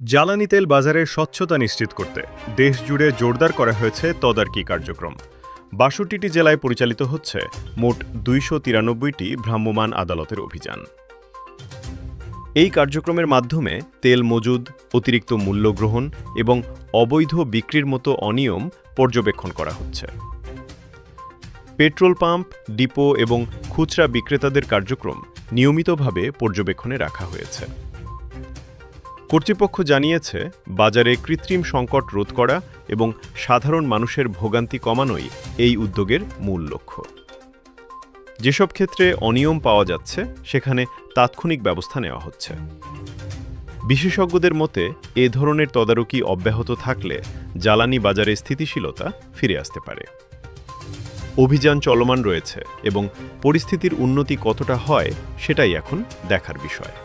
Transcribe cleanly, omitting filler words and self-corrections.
জ্বালানি তেল বাজারের স্বচ্ছতা নিশ্চিত করতে দেশজুড়ে জোরদার করা হয়েছে তদারকি কার্যক্রম। ৬২টি জেলায় পরিচালিত হচ্ছে মোট ২৯৩টি ভ্রাম্যমাণ আদালতের অভিযান। এই কার্যক্রমের মাধ্যমে তেল মজুদ, অতিরিক্ত মূল্য গ্রহণ এবং অবৈধ বিক্রির মতো অনিয়ম পর্যবেক্ষণ করা হচ্ছে। পেট্রোল পাম্প, ডিপো এবং খুচরা বিক্রেতাদের কার্যক্রম নিয়মিতভাবে পর্যবেক্ষণে রাখা হয়েছে। কর্তৃপক্ষ জানিয়েছে, বাজারে কৃত্রিম সংকট রোধ করা এবং সাধারণ মানুষের ভোগান্তি কমানোই এই উদ্যোগের মূল লক্ষ্য। যেসব ক্ষেত্রে অনিয়ম পাওয়া যাচ্ছে সেখানে তাৎক্ষণিক ব্যবস্থা নেওয়া হচ্ছে। বিশেষজ্ঞদের মতে, এ ধরনের তদারকি অব্যাহত থাকলে জ্বালানি বাজারে স্থিতিশীলতা ফিরে আসতে পারে। অভিযান চলমান রয়েছে এবং পরিস্থিতির উন্নতি কতটা হয় সেটাই এখন দেখার বিষয়।